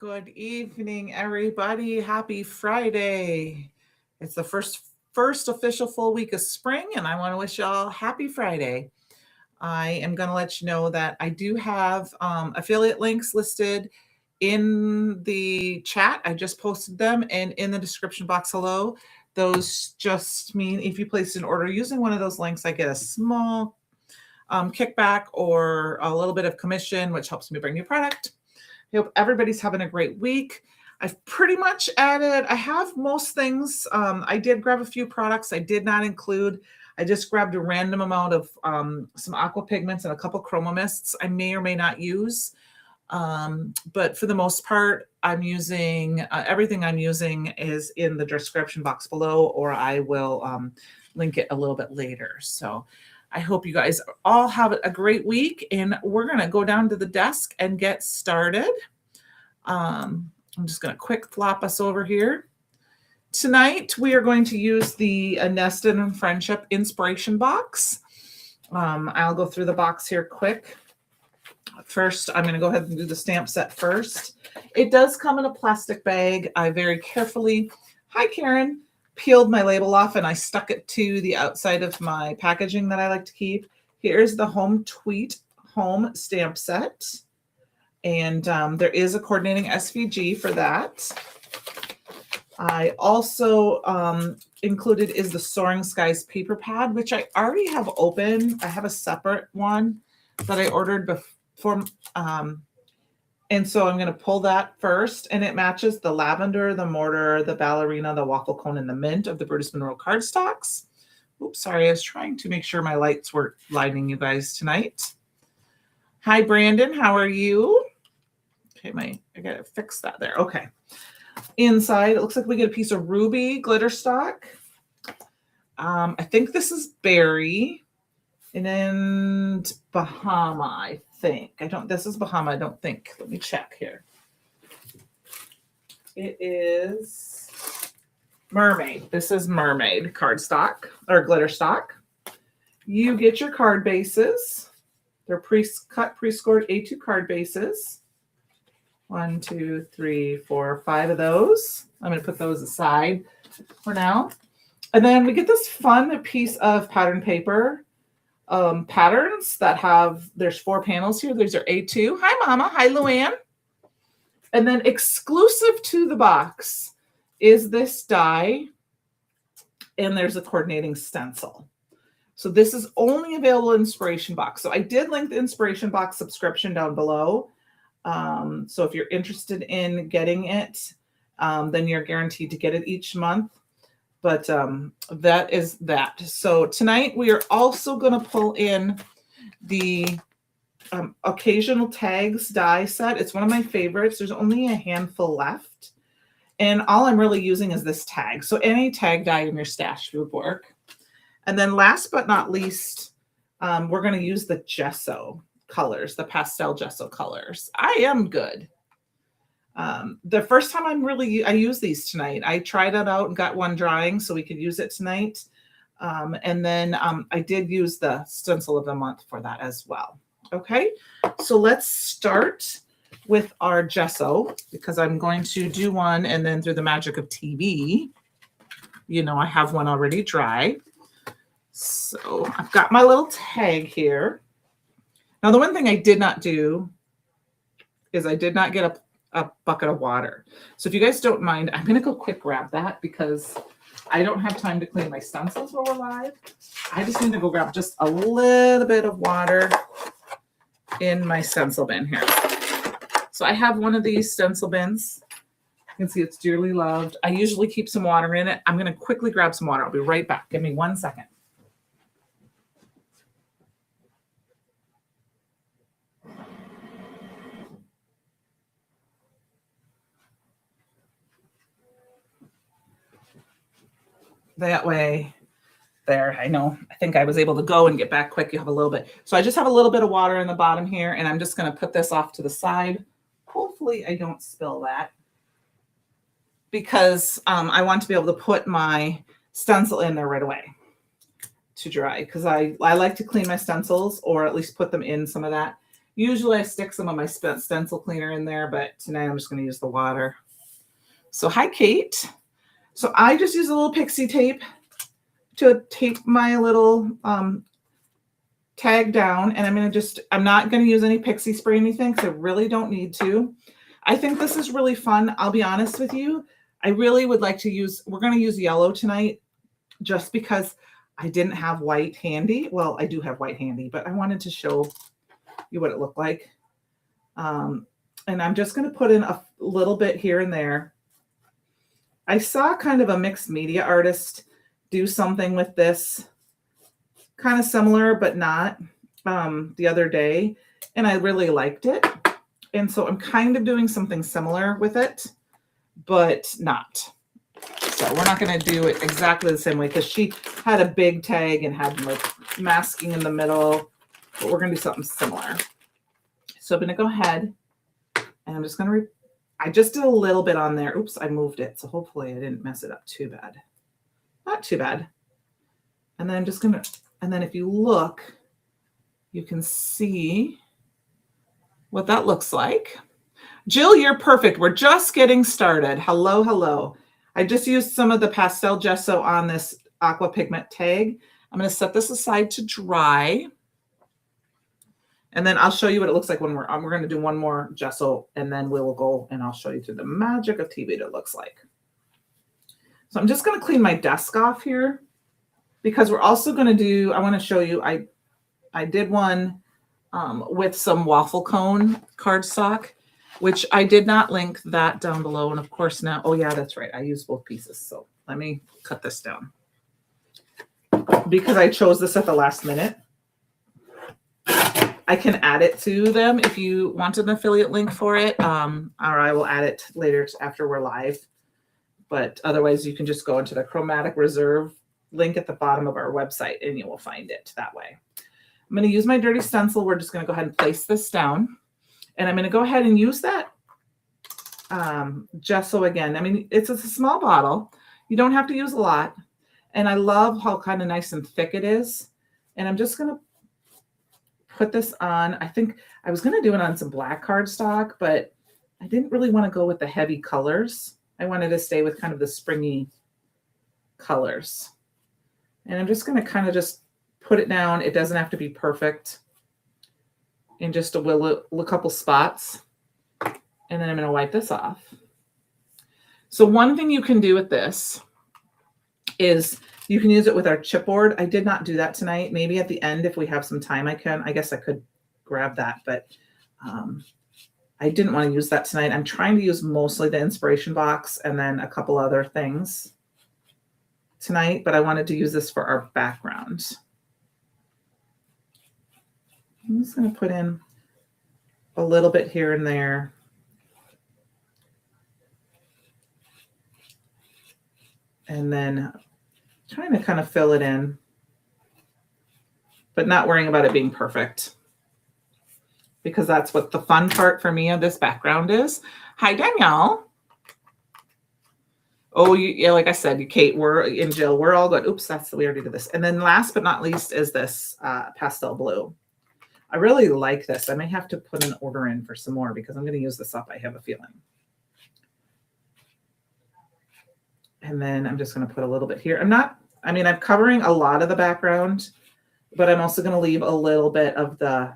Good evening, everybody. Happy Friday. It's the first official full week of spring, and I want to wish y'all happy Friday. I am going to let you know that I do have affiliate links listed in the chat. I just posted them and in the description box below. Those just mean if you place an order using one of those links, I get a small kickback or a little bit of commission, which helps me bring you product. I hope everybody's having a great week. I've pretty much added, I have most things. I did grab a few products I did not include. I just grabbed a random amount of some aqua pigments and a couple chroma mists I may or may not use. But for the most part, I'm using, everything I'm using is in the description box below, or I will link it a little bit later. So I hope you guys all have a great week, and we're going to go down to the desk and get started. I'm just going to quick flop us over here. Tonight, we are going to use the Nested and Friendship Inspiration Box. I'll go through the box here quick. First, I'm going to go ahead and do the stamp set first. It does come in a plastic bag. I very carefully, hi Karen, peeled my label off and I stuck it to the outside of my packaging that I like to keep. Here's the Home Tweet Home stamp set. And there is a coordinating SVG for that. I also included is the Soaring Skies paper pad, which I already have open. I have a separate one that I ordered before. And so I'm going to pull that first, and it matches the lavender, the mortar, the ballerina, the waffle cone, and the mint of the Brutus Monroe cardstocks. Oops, sorry. I was trying to make sure my lights were lighting you guys tonight. Hi, Brandon. How are you? Okay, I got to fix that there. Okay. Inside, it looks like we get a piece of ruby glitter stock. I think this is berry. And then Bahama, I think. This is Bahama, I don't think. Let me check here. It is Mermaid. This is Mermaid cardstock or glitter stock. You get your card bases. They're pre-cut, pre-scored A2 card bases. 1, 2, 3, 4, 5 of those. I'm going to put those aside for now. And then we get this fun piece of pattern paper. Patterns that have, there's 4 panels here. These are A2. Hi, Mama. Hi, Luann. And then exclusive to the box is this die, and there's a coordinating stencil. So this is only available in Inspiration Box. So I did link the Inspiration Box subscription down below. So if you're interested in getting it, then you're guaranteed to get it each month. But that is that. So tonight we are also going to pull in the occasional tags die set. It's one of my favorites. There's only a handful left. And all I'm really using is this tag. So any tag die in your stash would work. And then last but not least, we're going to use the gesso colors, the pastel gesso colors. I am good. The first time I use these tonight. I tried it out and got one drying so we could use it tonight. And then I did use the stencil of the month for that as well. Okay, so let's start with our gesso because I'm going to do one, and then through the magic of TV, you know, I have one already dry. So I've got my little tag here. Now, the one thing I did not do is I did not get a bucket of water. So if you guys don't mind, I'm going to go quick grab that because I don't have time to clean my stencils while we're live. I just need to go grab just a little bit of water in my stencil bin here. So I have one of these stencil bins. You can see it's dearly loved. I usually keep some water in it. I'm going to quickly grab some water. I'll be right back. Give me 1 second. That way, there, I know, I think I was able to go and get back quick. You have a little bit. So I just have a little bit of water in the bottom here, and I'm just going to put this off to the side. Hopefully I don't spill that because I want to be able to put my stencil in there right away to dry because I like to clean my stencils or at least put them in some of that. Usually I stick some of my stencil cleaner in there, but tonight I'm just going to use the water. So hi, Kate. So I just use a little pixie tape to tape my little tag down, and I'm not going to use any pixie spray or anything because I really don't need to. I think this is really fun. I'll be honest with you. I really would like to we're going to use yellow tonight just because I didn't have white handy. Well, I do have white handy, but I wanted to show you what it looked like. And I'm just going to put in a little bit here and there. I saw kind of a mixed media artist do something with this, kind of similar, but not, the other day. And I really liked it. And so I'm kind of doing something similar with it, but not. So we're not going to do it exactly the same way because she had a big tag and had like masking in the middle, but we're going to do something similar. So I'm going to go ahead and I'm just going to, I just did a little bit on there. Oops, I moved it. So hopefully I didn't mess it up too bad. Not too bad. And then I'm just going to, and then if you look, you can see what that looks like. Jill, you're perfect. We're just getting started. Hello, hello. I just used some of the pastel gesso on this aqua pigment tag. I'm going to set this aside to dry. And then I'll show you what it looks like when we're going to do one more gesso, and then we will go and I'll show you through the magic of TV what it looks like. So I'm just going to clean my desk off here because we're also going to do, I want to show you, I did one with some waffle cone cardstock, which I did not link that down below. And of course now, oh yeah, that's right. I used both pieces. So let me cut this down because I chose this at the last minute. I can add it to them if you want an affiliate link for it, or I will add it later after we're live. But otherwise, you can just go into the Chromatic Reserve link at the bottom of our website, and you will find it that way. I'm going to use my dirty stencil. We're just going to go ahead and place this down. And I'm going to go ahead and use that gesso again. I mean, it's a small bottle. You don't have to use a lot. And I love how kind of nice and thick it is. And I'm just going to put this on. I think I was going to do it on some black cardstock, but I didn't really want to go with the heavy colors. I wanted to stay with kind of the springy colors. And I'm just going to kind of just put it down. It doesn't have to be perfect. In just a couple spots. And then I'm going to wipe this off. So one thing you can do with this is you can use it with our chipboard. I did not do that tonight. Maybe at the end, if we have some time, I guess I could grab that, but I didn't want to use that tonight. I'm trying to use mostly the inspiration box and then a couple other things tonight, but I wanted to use this for our background. I'm just going to put in a little bit here and there. And then trying to kind of fill it in, but not worrying about it being perfect. Because that's what the fun part for me of this background is. Hi, Danielle. Oh, yeah, like I said, Kate, and Jill, we're all good. Oops, we already did this. And then last but not least is this pastel blue. I really like this. I may have to put an order in for some more because I'm going to use this up, I have a feeling. And then I'm just going to put a little bit here. I'm covering a lot of the background, but I'm also going to leave a little bit of the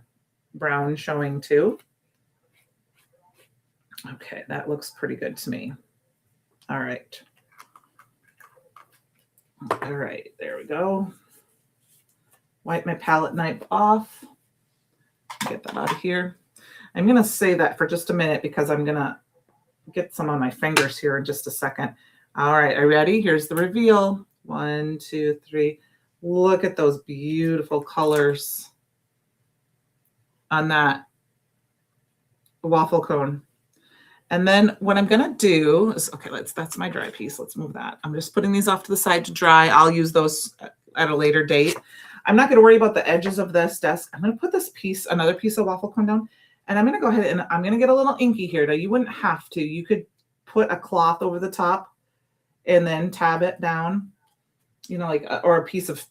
brown showing too. Okay, that looks pretty good to me. All right. All right, there we go. Wipe my palette knife off. Get that out of here. I'm going to save that for just a minute because I'm going to get some on my fingers here in just a second. All right, are you ready? Here's the reveal. 1, 2, 3. Look at those beautiful colors on that waffle cone. And then what I'm going to do is, okay, that's my dry piece. Let's move that. I'm just putting these off to the side to dry. I'll use those at a later date. I'm not going to worry about the edges of this desk. I'm going to put this piece, another piece of waffle cone down, and I'm going to go ahead and I'm going to get a little inky here. Now, you wouldn't have to. You could put a cloth over the top and then tab it down, or a piece of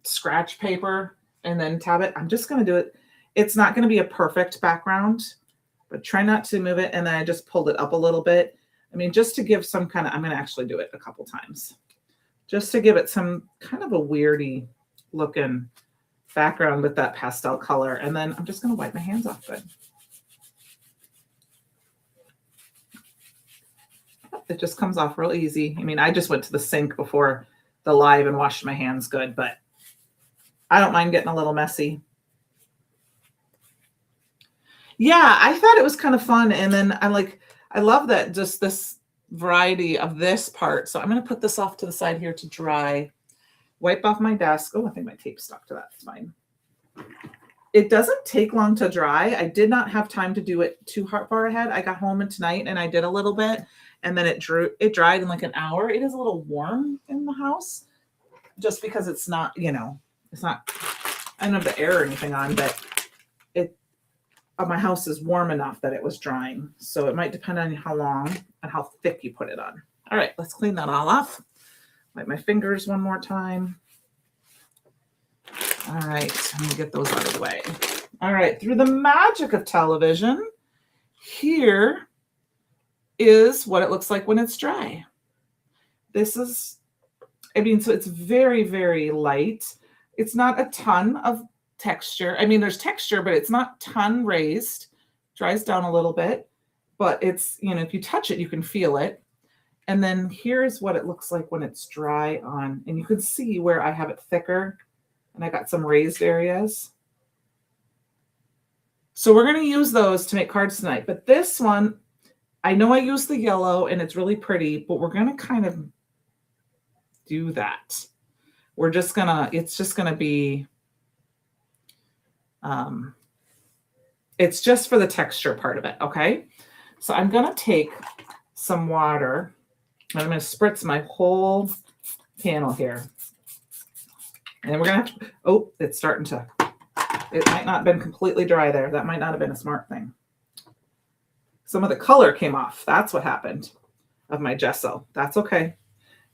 scratch paper and then tab it. I'm just going to do it. It's not going to be a perfect background, but try not to move it. And then I just pulled it up a little bit. I mean, just to give some kind of, I'm going to actually do it a couple times, just to give it some kind of a weirdy looking background with that pastel color. And then I'm just going to wipe my hands off good. It just comes off real easy. I mean, I just went to the sink before the live and washed my hands good, but I don't mind getting a little messy. Yeah, I thought it was kind of fun. And then I love that just this variety of this part. So I'm going to put this off to the side here to dry, wipe off my desk. Oh, I think my tape stuck to that. It's fine. It doesn't take long to dry. I did not have time to do it too far ahead. I got home tonight and I did a little bit, and then it dried in like an hour. It is a little warm in the house just because it's not, it's not, I don't have the air or anything on, but my house is warm enough that it was drying. So it might depend on how long and how thick you put it on. All right, let's clean that all off. Wipe my fingers one more time. All right, I'm gonna get those out of the way. All right, through the magic of television, here is what it looks like when it's dry. This is, so it's very, very light. It's not a ton of texture. I mean, there's texture, but it's not ton raised. Dries down a little bit, but it's, if you touch it, you can feel it. And then here's what it looks like when it's dry on, and you can see where I have it thicker and I got some raised areas. So we're going to use those to make cards tonight. But this one, I know I used the yellow and it's really pretty, but we're going to kind of do that. It's just going to be, it's just for the texture part of it. Okay. So I'm going to take some water and I'm going to spritz my whole panel here. And we're going to it's starting to, it might not have been completely dry there. That might not have been a smart thing. Some of the color came off. That's what happened of my gesso. That's okay.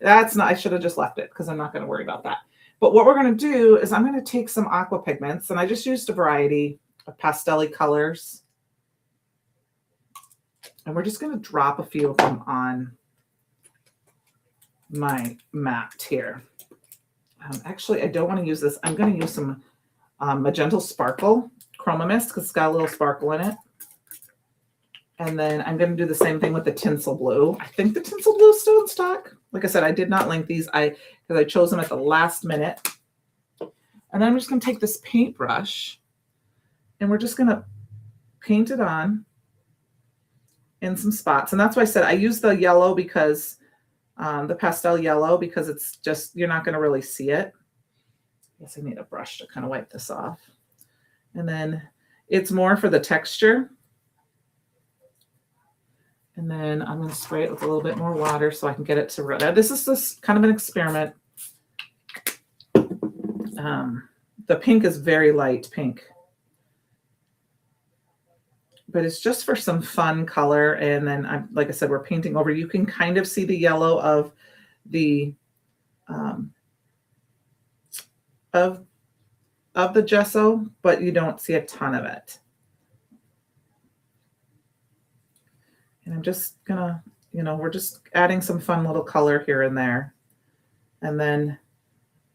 I should have just left it because I'm not going to worry about that. But what we're going to do is I'm going to take some aqua pigments, and I just used a variety of pastel-y colors. And we're just going to drop a few of them on my mat here. Actually, I don't want to use this. I'm going to use some Magenta Sparkle Chroma Mist because it's got a little sparkle in it. And then I'm going to do the same thing with the Tinsel Blue. I think the Tinsel Blue is still in stock. Like I said, I did not link these because I chose them at the last minute. And then I'm just going to take this paintbrush and we're just going to paint it on in some spots. And that's why I said I use the yellow because the pastel yellow, because it's just, you're not going to really see it. I guess I need a brush to kind of wipe this off. And then it's more for the texture. And then I'm going to spray it with a little bit more water so I can get it to run. Now, this is just kind of an experiment. The pink is very light pink. But it's just for some fun color. And then, like I said, we're painting over. You can kind of see the yellow of the gesso, but you don't see a ton of it. And I'm just gonna, we're just adding some fun little color here and there. And then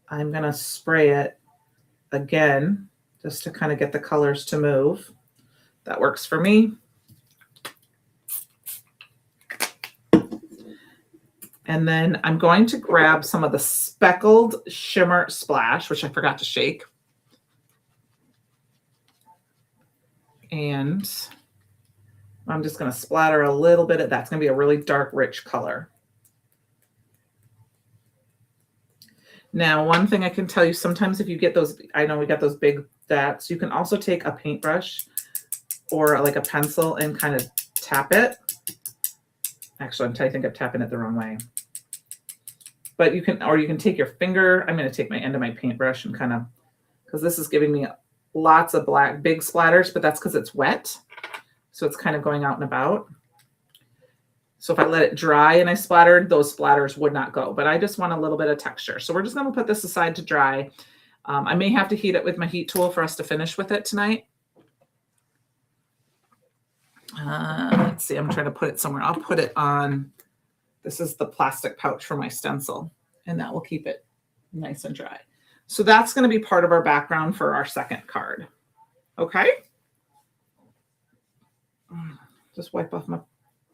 I'm gonna spray it again, just to kind of get the colors to move. That works for me. And then I'm going to grab some of the Speckled Shimmer Splash, which I forgot to shake. And I'm just going to splatter a little bit of that. It's going to be a really dark, rich color. Now, one thing I can tell you, sometimes if you get those, I know we got those big dots, you can also take a paintbrush or like a pencil and kind of tap it. Actually, I think I'm tapping it the wrong way. But you can take your finger. I'm going to take my end of my paintbrush and kind of, because this is giving me lots of big splatters, but that's because it's wet. So it's kind of going out and about. So if I let it dry and I splattered, those splatters would not go. But I just want a little bit of texture. So we're just going to put this aside to dry. I may have to heat it with my heat tool for us to finish with it tonight. Let's see, I'm trying to put it somewhere. I'll put it on, this is the plastic pouch for my stencil, and that will keep it nice and dry. So that's going to be part of our background for our second card. Okay. Just wipe off my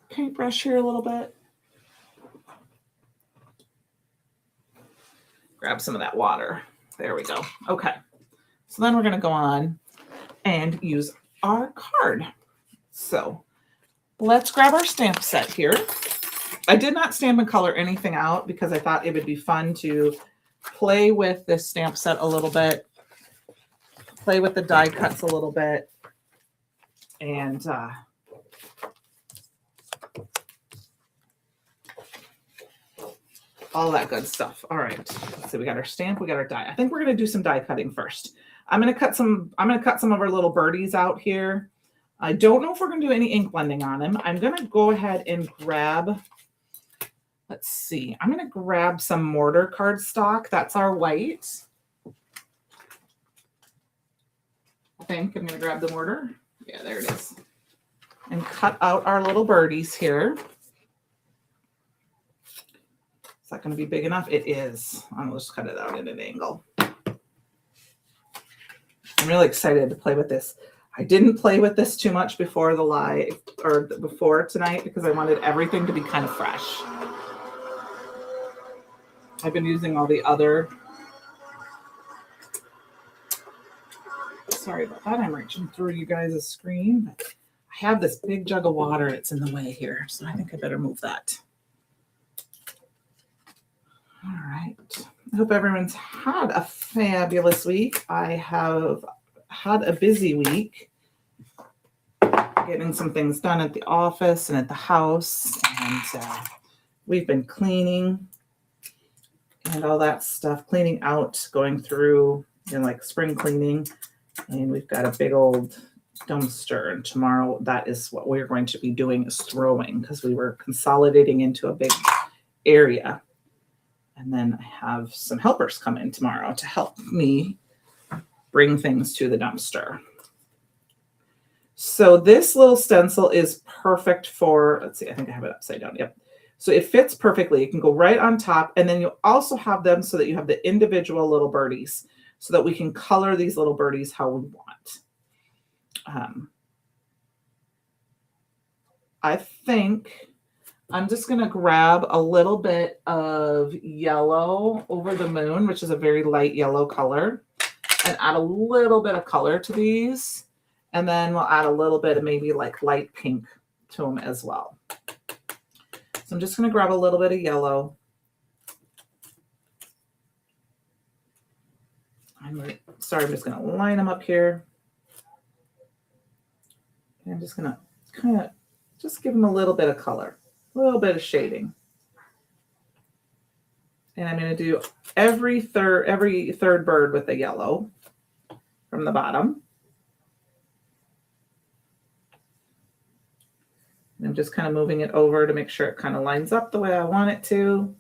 paintbrush here a little bit. Grab some of that water. There we go. Okay. So then we're going to go on and use our card. So let's grab our stamp set here. I did not stamp and color anything out because I thought it would be fun to play with this stamp set a little bit, play with the die cuts a little bit, and all that good stuff. All right. Let's see. We got our stamp. We got our die. I think we're going to do some die cutting first. I'm going to cut some of our little birdies out here. I don't know if we're going to do any ink blending on them. I'm going to go ahead and grab, let's see. I'm going to grab some mortar cardstock. That's our white. I think I'm going to grab the mortar. Yeah, there it is. And cut out our little birdies here. Is that going to be big enough? It is. I'm just cut it out at an angle. I'm really excited to play with this. I didn't play with this too much before the live or before tonight because I wanted everything to be kind of fresh. I've been using all the other. Sorry about that. I'm reaching through you guys' screen. But I have this big jug of water. It's in the way here, so I think I better move that. All right. I hope everyone's had a fabulous week. I have had a busy week getting some things done at the office and at the house. And we've been cleaning and all that stuff, cleaning out, going through, like spring cleaning. And we've got a big old dumpster. And tomorrow, that is what we're going to be doing, is throwing, because we were consolidating into a big area. And then I have some helpers come in tomorrow to help me bring things to the dumpster. So this little stencil is perfect for, let's see, I think I have it upside down. Yep. So it fits perfectly. It can go right on top. And then you also have them so that you have the individual little birdies so that we can color these little birdies how we want. I think I'm just going to grab a little bit of yellow over the moon, which is a very light yellow color, and add a little bit of color to these. And then we'll add a little bit of maybe like light pink to them as well. So I'm just going to grab a little bit of yellow. I'm just going to line them up here. And I'm just going to kind of just give them a little bit of color. A little bit of shading. And I'm going to do every third bird with the yellow from the bottom. And I'm just kind of moving it over to make sure it kind of lines up the way I want it to.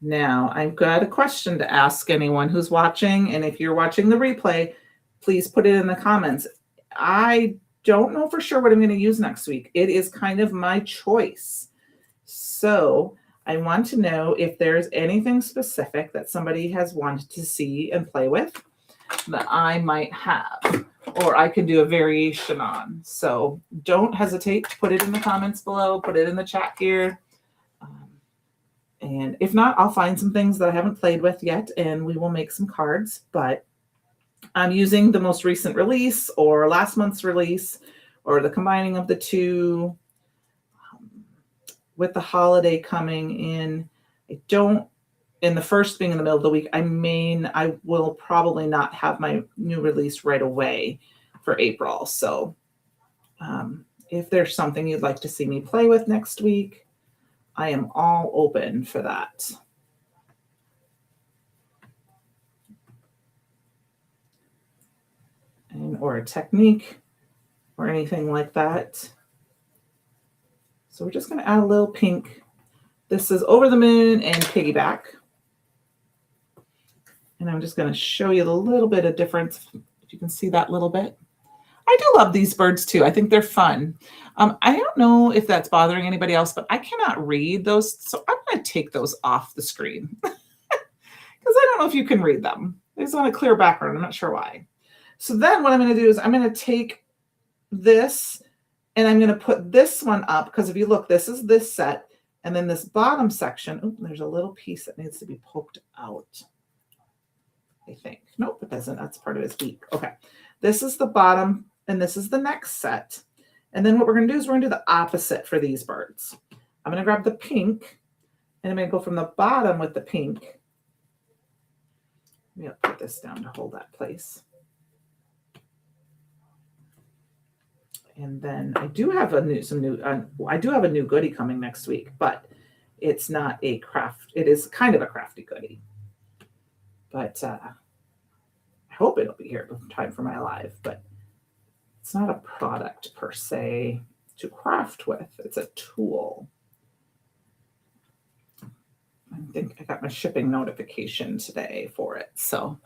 Now, I've got a question to ask anyone who's watching. And if you're watching the replay, please put it in the comments. I don't know for sure what I'm going to use next week. It is kind of my choice. So I want to know if there's anything specific that somebody has wanted to see and play with that I might have, or I can do a variation on. So don't hesitate to put it in the comments below, put it in the chat here. And if not, I'll find some things that I haven't played with yet and we will make some cards. But I'm using the most recent release or last month's release or the combining of the two. With the holiday coming in, in the first being in the middle of the week, I will probably not have my new release right away for April. So if there's something you'd like to see me play with next week, I am all open for that. Or a technique or anything like that. So we're just going to add a little pink. This is Over the Moon and Piggyback. And I'm just going to show you a little bit of difference, if you can see that little bit. I do love these birds too. I think they're fun. I don't know if that's bothering anybody else, but I cannot read those. So I'm going to take those off the screen because I don't know if you can read them. They just want a clear background. I'm not sure why. So then what I'm going to do is I'm going to take this and I'm going to put this one up because if you look, this is this set. And then this bottom section, ooh, there's a little piece that needs to be poked out. I think. Nope, it doesn't. That's part of his beak. Okay. This is the bottom and this is the next set. And then what we're going to do is we're going to do the opposite for these birds. I'm going to grab the pink and I'm going to go from the bottom with the pink. Maybe I'll put this down to hold that place. And then I do have a new goodie coming next week, but it's not a craft. It is kind of a crafty goodie, but I hope it'll be here in time for my live, but it's not a product per se to craft with. It's a tool. I think I got my shipping notification today for it. So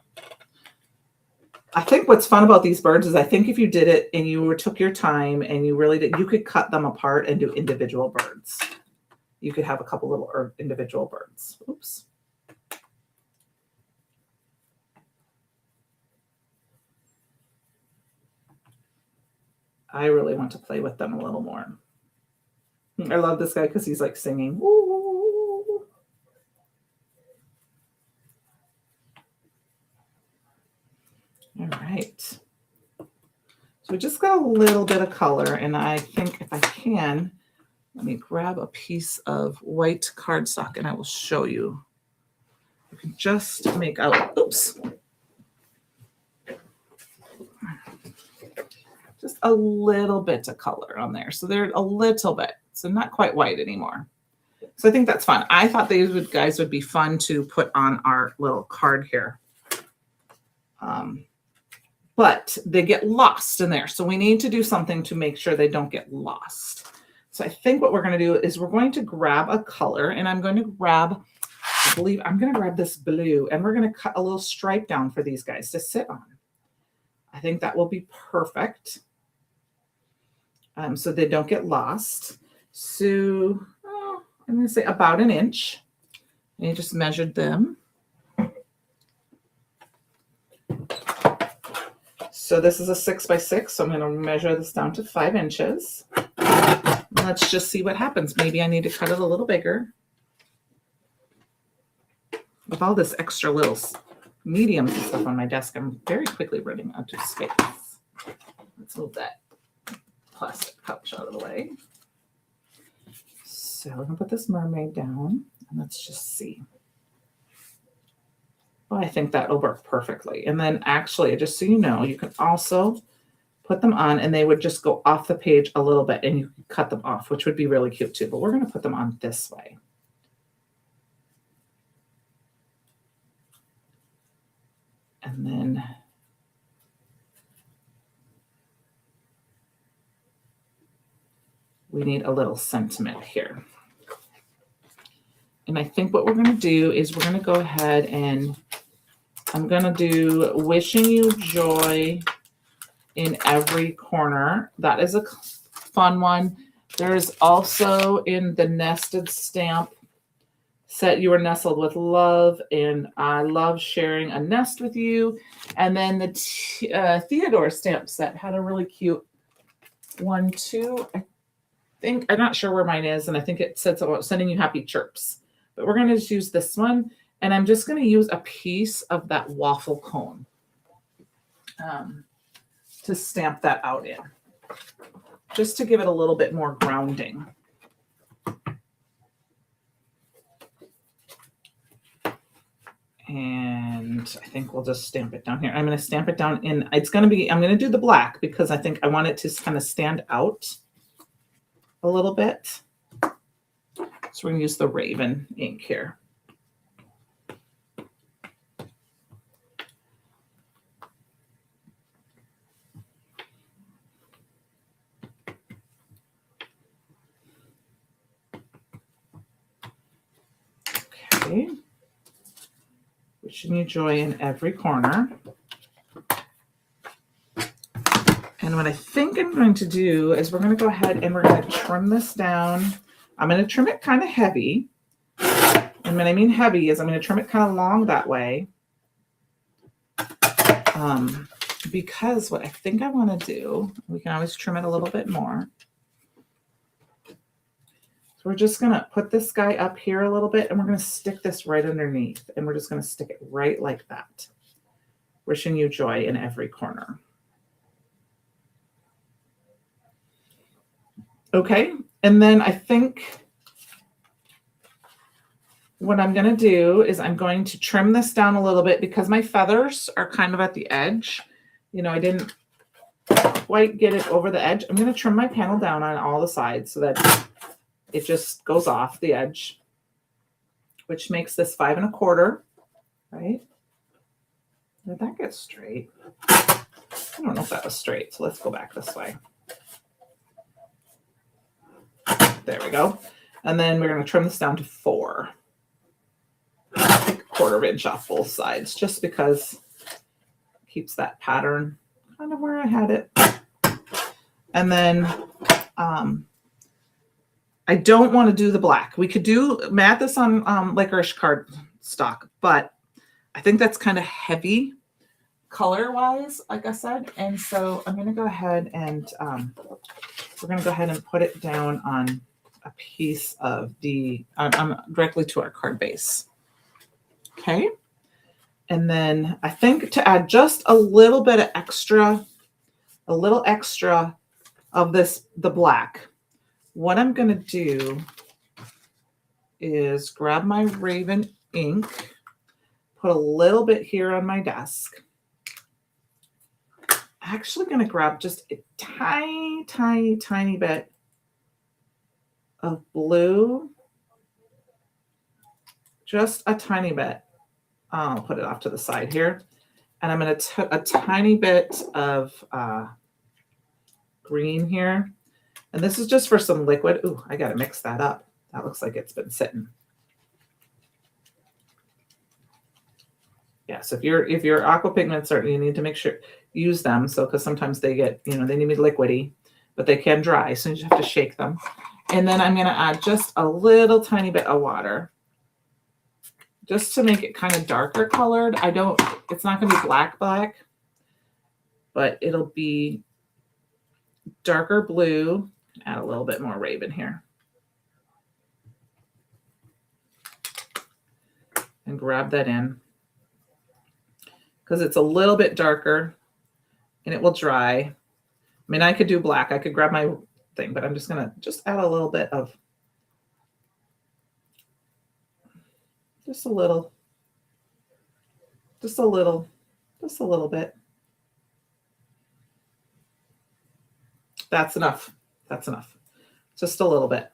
I think what's fun about these birds is I think if you did it and you took your time and you really did, you could cut them apart and do individual birds. You could have a couple little individual birds. Oops. I really want to play with them a little more. I love this guy because he's like singing. Ooh. All right. So we just got a little bit of color, and I think if I can, let me grab a piece of white cardstock and I will show you. You can just make out, oops. Just a little bit of color on there. So they're a little bit, so not quite white anymore. So I think that's fun. I thought these guys would be fun to put on our little card here. But they get lost in there. So we need to do something to make sure they don't get lost. So I think what we're going to do is we're going to grab a color, and I'm going to grab, I believe I'm going to grab this blue, and we're going to cut a little stripe down for these guys to sit on. I think that will be perfect. So they don't get lost. So I'm going to say about an inch. And you just measured them. So this is a 6 by 6. So I'm going to measure this down to 5 inches. Let's just see what happens. Maybe I need to cut it a little bigger. With all this extra little mediums and stuff on my desk, I'm very quickly running out of space. Let's move that plastic pouch out of the way. So I'm going to put this mermaid down, and let's just see. Well, I think that will work perfectly. And then actually, just so you know, you can also put them on, and they would just go off the page a little bit, and you can cut them off, which would be really cute too. But we're going to put them on this way. And then we need a little sentiment here. And I think what we're going to do is we're going to go ahead and I'm going to do wishing you joy in every corner. That is a fun one. There's also in the nested stamp set, you are nestled with love, and I love sharing a nest with you. And then the Theodore stamp set had a really cute one too. I think, I'm not sure where mine is, and I think it says about sending you happy chirps. But we're going to just use this one, and I'm just going to use a piece of that waffle cone to stamp that out in, just to give it a little bit more grounding. And I think we'll just stamp it down here. I'm going to stamp it down in, it's going to be, I'm going to do the black because I think I want it to kind of stand out a little bit. So we're going to use the Raven ink here. Okay. Wishing you joy in every corner. And what I think I'm going to do is we're going to go ahead and we're going to trim this down. I'm going to trim it kind of heavy. And when I mean heavy is I'm going to trim it kind of long that way. Because what I think I want to do, we can always trim it a little bit more. So we're just going to put this guy up here a little bit and we're going to stick this right underneath. And we're just going to stick it right like that. Wishing you joy in every corner. Okay, and then I think what I'm going to do is I'm going to trim this down a little bit because my feathers are kind of at the edge. You know, I didn't quite get it over the edge. I'm going to trim my panel down on all the sides so that it just goes off the edge, which makes this 5 1/4, right? Did that get straight? I don't know if that was straight, so let's go back this way. There we go. And then we're going to trim this down to 4. Take 1/4 inch off both sides just because it keeps that pattern kind of where I had it. And then I don't want to do the black. We could mat this on licorice cardstock, but I think that's kind of heavy color-wise, like I said. And so I'm going to go ahead and we're going to go ahead and put it down on a piece of the, directly to our card base. Okay. And then I think to add just a little bit of extra, of the black, what I'm going to do is grab my Raven ink, put a little bit here on my desk. I'm actually going to grab just a tiny bit of blue, just a tiny bit. I'll put it off to the side here. And I'm going to a tiny bit of green here. And this is just for some liquid. Ooh, I got to mix that up. That looks like it's been sitting. Yeah, so if your aqua pigments are, you need to make sure use them. So because sometimes they get, they need to be liquidy, but they can dry. So you just have to shake them. And then I'm going to add just a little tiny bit of water just to make it kind of darker colored. It's not going to be black, but it'll be darker blue. Add a little bit more Raven here. And grab that in because it's a little bit darker and it will dry. I mean, I could do black. I could grab my thing, but I'm just going to add a little bit of, just a little bit. That's enough. That's enough. Just a little bit.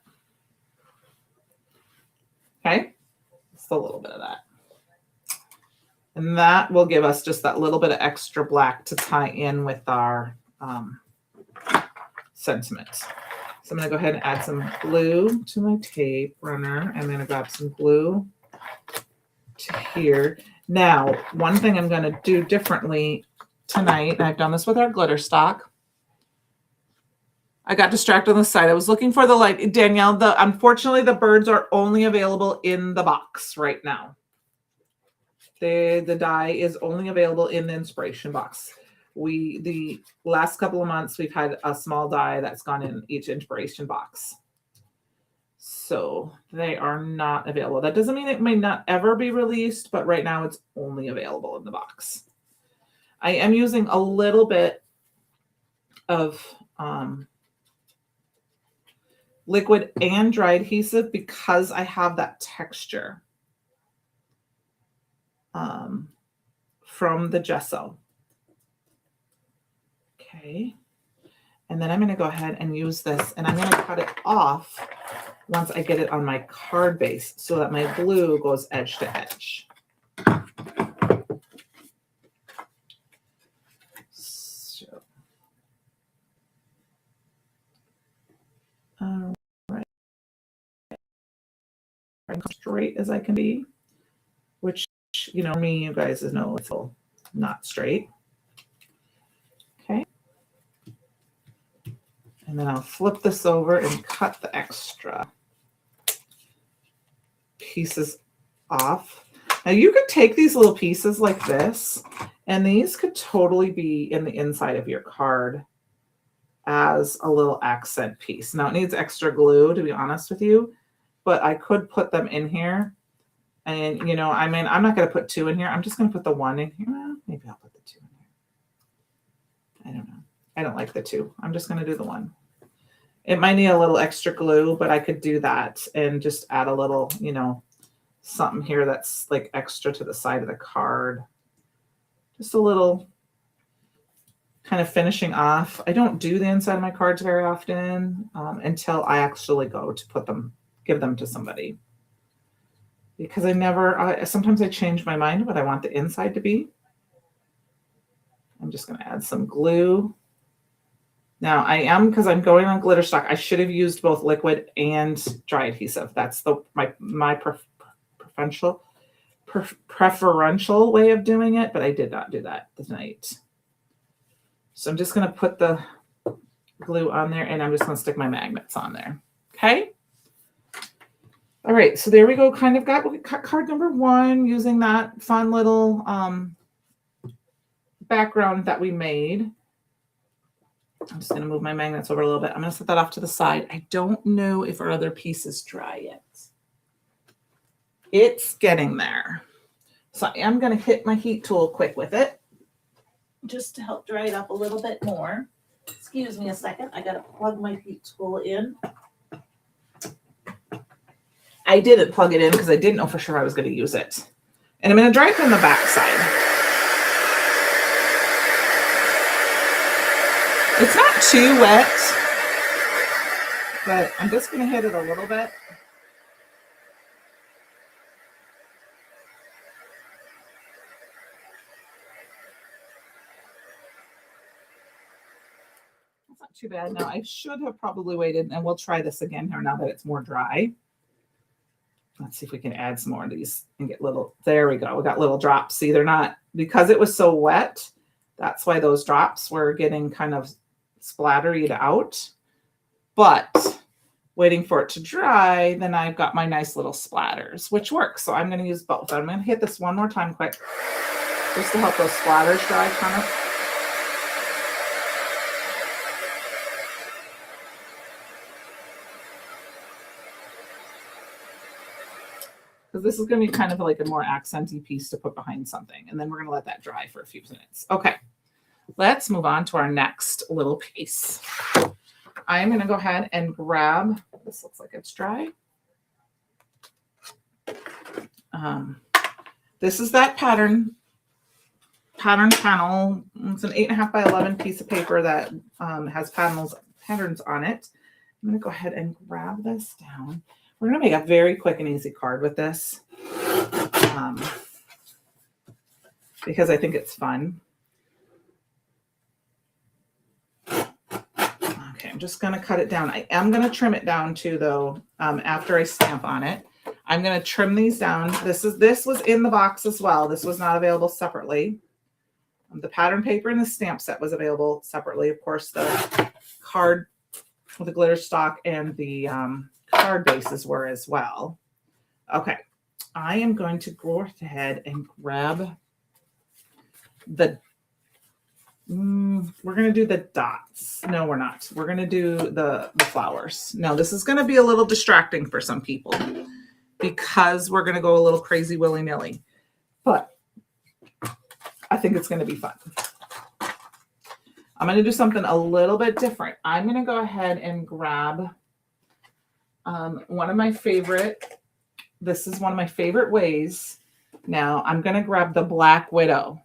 Okay. Just a little bit of that. And that will give us just that little bit of extra black to tie in with our sentiment. So I'm going to go ahead and add some glue to my tape runner. I'm going to grab some glue to here. Now, one thing I'm going to do differently tonight, and I've done this with our glitter stock. I got distracted on the side. I was looking for the light. Danielle, unfortunately, the birds are only available in the box right now. The die is only available in the inspiration box. The last couple of months, we've had a small die that's gone in each inspiration box. So they are not available. That doesn't mean it may not ever be released, but right now it's only available in the box. I am using a little bit of liquid and dry adhesive because I have that texture from the gesso. Okay. And then I'm going to go ahead and use this, and I'm going to cut it off once I get it on my card base so that my glue goes edge to edge. So, all right. Straight as I can be, which which, you know, me, you guys know it's all not straight. Okay. And then I'll flip this over and cut the extra pieces off. Now you could take these little pieces like this, and these could totally be in the inside of your card as a little accent piece. Now it needs extra glue, to be honest with you, but I could put them in here. And, you know, I mean, I'm not going to put 2 in here. I'm just going to put the 1 in here. Well, maybe I'll put the 2 in here. I don't know. I don't like the 2. I'm just going to do the 1. It might need a little extra glue, but I could do that and just add a little, you know, something here that's like extra to the side of the card. Just a little kind of finishing off. I don't do the inside of my cards very often until I actually go to put them, give them to somebody. Because sometimes I change my mind what I want the inside to be. I'm just going to add some glue. Now because I'm going on glitter stock, I should have used both liquid and dry adhesive. That's my preferential way of doing it, but I did not do that tonight. So I'm just going to put the glue on there, and I'm just going to stick my magnets on there. Okay. All right. So there we go. Kind of got card number 1 using that fun little background that we made. I'm just going to move my magnets over a little bit. I'm going to set that off to the side. I don't know if our other piece is dry yet. It's getting there. So I am going to hit my heat tool quick with it, just to help dry it up a little bit more. Excuse me a second. I got to plug my heat tool in. I didn't plug it in because I didn't know for sure I was going to use it. And I'm going to dry it from the back side. It's not too wet, but I'm just going to hit it a little bit. Not too bad. Now I should have probably waited, and we'll try this again here now that it's more dry. Let's see if we can add some more of these and get little, there we go. We got little drops. See, they're not, because it was so wet, that's why those drops were getting kind of splattered out. But waiting for it to dry, then I've got my nice little splatters, which works. So I'm going to use both. I'm going to hit this one more time quick, just to help those splatters dry kind of. Because this is going to be kind of like a more accenty piece to put behind something. And then we're going to let that dry for a few minutes. Okay, let's move on to our next little piece. I'm going to go ahead and grab, this looks like it's dry. This is that pattern panel. It's an 8.5 by 11 piece of paper that has patterns on it. I'm going to go ahead and grab this down. We're going to make a very quick and easy card with this because I think it's fun. Okay, I'm just going to cut it down. I am going to trim it down too, though, after I stamp on it. I'm going to trim these down. This was in the box as well. This was not available separately. The pattern paper and the stamp set was available separately. Of course, the card with the glitter stock and the card bases were as well. Okay, I am going to go ahead and grab the, we're going to do the dots. No, we're not. We're going to do the flowers. No, this is going to be a little distracting for some people because we're going to go a little crazy willy-nilly, but I think it's going to be fun. I'm going to do something a little bit different. I'm going to go ahead and grab one of my favorite, this is one of my favorite ways. Now I'm going to grab the Black Widow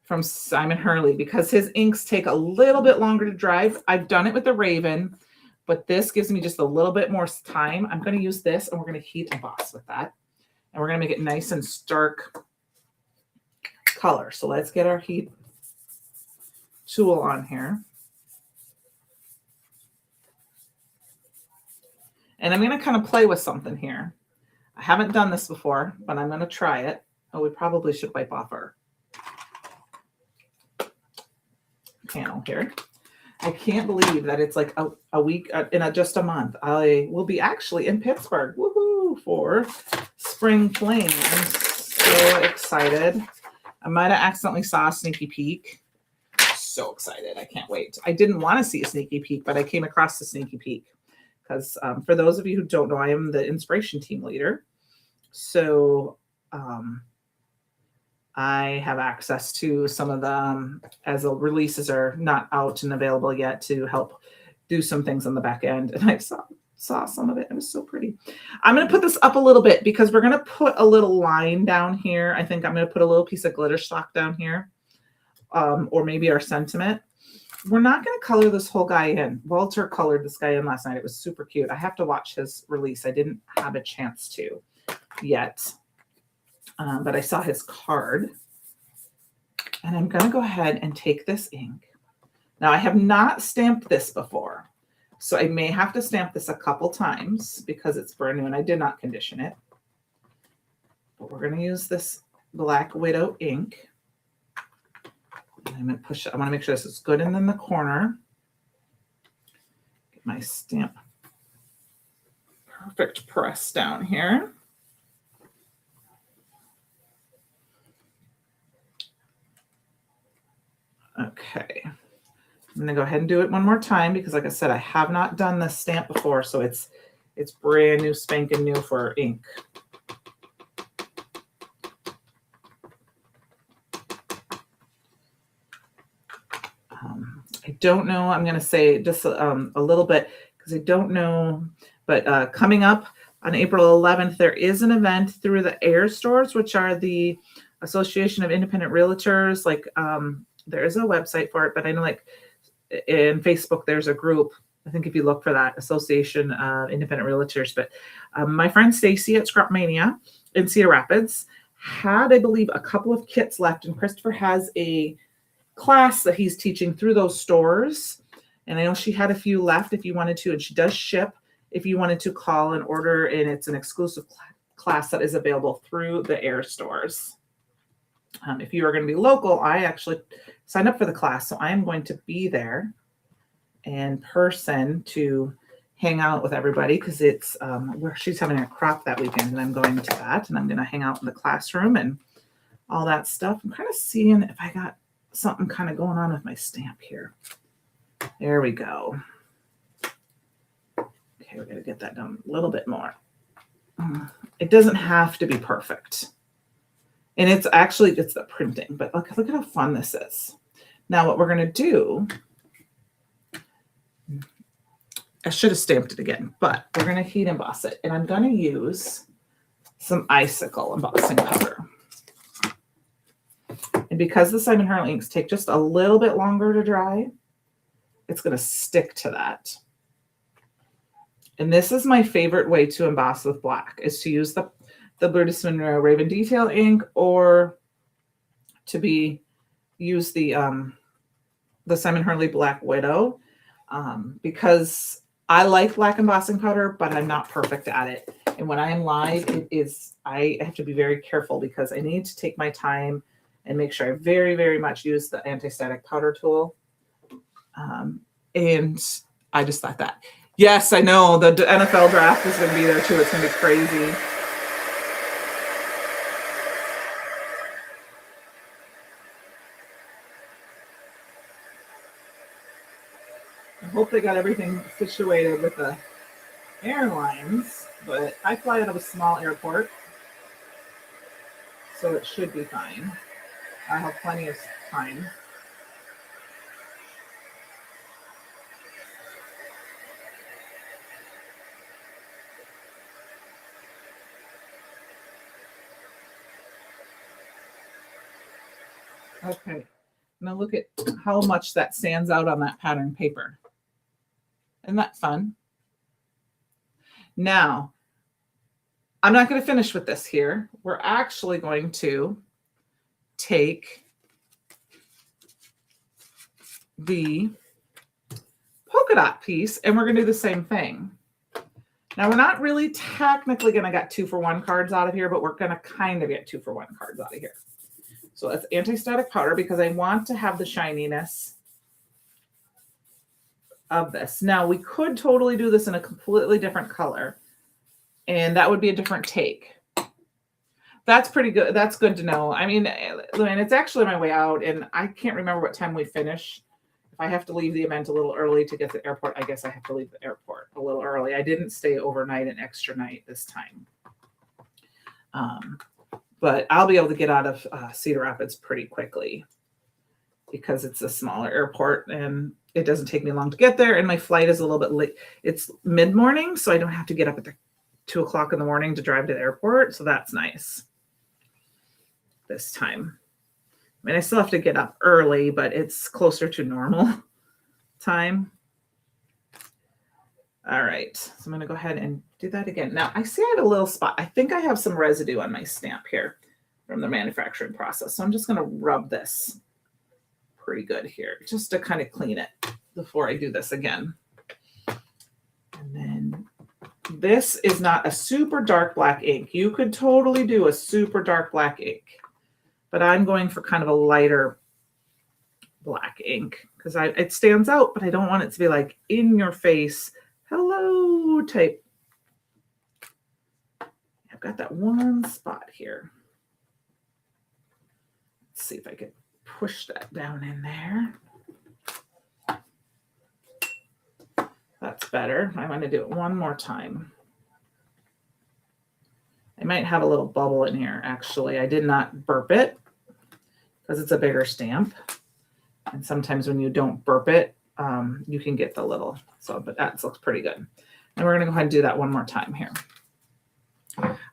from Simon Hurley because his inks take a little bit longer to dry. I've done it with the Raven, but this gives me just a little bit more time. I'm going to use this and we're going to heat emboss with that. And we're going to make it nice and stark color. So let's get our heat tool on here. And I'm going to kind of play with something here. I haven't done this before, but I'm going to try it. Oh, we probably should wipe off our panel here. I can't believe that it's like a week in just a month. I will be actually in Pittsburgh, woohoo, for Spring Fling. I'm so excited. I might have accidentally saw a sneaky peek. So excited. I can't wait. I didn't want to see a sneaky peek, but I came across the sneaky peek because for those of you who don't know, I am the inspiration team leader. So I have access to some of the, as the releases are not out and available yet, to help do some things on the back end. And I saw some of it. It was so pretty. I'm going to put this up a little bit because we're going to put a little line down here. I think I'm going to put a little piece of glitter stock down here, or maybe our sentiment. We're not going to color this whole guy in. Walter colored this guy in last night. It was super cute. I have to watch his release. I didn't have a chance to yet. But I saw his card, and I'm going to go ahead and take this ink. Now, I have not stamped this before, so I may have to stamp this a couple times because it's brand new and I did not condition it. But we're going to use this Black Widow ink. And I'm going to push it. I want to make sure this is good. And in the corner, get my stamp perfect press down here. Okay, I'm going to go ahead and do it one more time because, like I said, I have not done this stamp before, so it's brand new, spanking new for ink. I don't know. I'm going to say just a little bit because I don't know, but coming up on April 11th, there is an event through the AIR stores, which are the Association of Independent Realtors. Like, there is a website for it, but I know like in Facebook, there's a group. I think if you look for that, Association of Independent Realtors. But my friend Stacy at Scrap Mania in Cedar Rapids had, I believe, a couple of kits left, and Christopher has a class that he's teaching through those stores. And I know she had a few left if you wanted to, and she does ship if you wanted to call and order, and it's an exclusive class that is available through the AIR stores. If you are going to be local, I actually signed up for the class, so I am going to be there in person to hang out with everybody because it's where she's having a crop that weekend, and I'm going to that, and I'm going to hang out in the classroom and all that stuff. I'm kind of seeing if I got something kind of going on with my stamp here. There we go. Okay, we're going to get that done a little bit more. It doesn't have to be perfect. And it's the printing, but look at how fun this is. Now what we're going to do, I should have stamped it again, but we're going to heat emboss it. And I'm going to use some icicle embossing powder. And because the Simon Harley inks take just a little bit longer to dry, it's going to stick to that. And this is my favorite way to emboss with black, is to use the Brutus Monroe Raven Detail ink, or to use the Simon Harley Black Widow, because I like black embossing powder, but I'm not perfect at it. And when I am live, I have to be very careful because I need to take my time and make sure I very, very much use the anti-static powder tool. And I just thought that. Yes, I know the NFL draft is going to be there too. It's going to be crazy. I hope they got everything situated with the airlines, but I fly out of a small airport, so it should be fine. I have plenty of time. Okay, now look at how much that stands out on that pattern paper. Isn't that fun? Now, I'm not going to finish with this here. We're actually going to take the polka dot piece and we're going to do the same thing. Now we're not really technically going to get 2-for-1 cards out of here, but we're going to kind of get 2-for-1 cards out of here. So it's anti-static powder because I want to have the shininess of this. Now we could totally do this in a completely different color, and that would be a different take. That's pretty good. That's good to know. I mean, it's actually my way out, and I can't remember what time we finish. If I have to leave the event a little early to get to the airport, I guess I have to leave the airport a little early. I didn't stay overnight an extra night this time. But I'll be able to get out of Cedar Rapids pretty quickly because it's a smaller airport and it doesn't take me long to get there. And my flight is a little bit late. It's mid-morning, so I don't have to get up at 2 o'clock in the morning to drive to the airport. So that's nice this time. I mean, I still have to get up early, but it's closer to normal time. All right, so I'm going to go ahead and do that again. Now, I see I have a little spot. I think I have some residue on my stamp here from the manufacturing process. So I'm just going to rub this pretty good here just to kind of clean it before I do this again. And then this is not a super dark black ink. You could totally do a super dark black ink, but I'm going for kind of a lighter black ink because it stands out, but I don't want it to be like in your face, hello type. I've got that one spot here. Let's see if I can push that down in there. That's better. I'm going to do it one more time. I might have a little bubble in here, actually. I did not burp it because it's a bigger stamp. And sometimes when you don't burp it, you can get the little. So, but that looks pretty good. And we're going to go ahead and do that one more time here.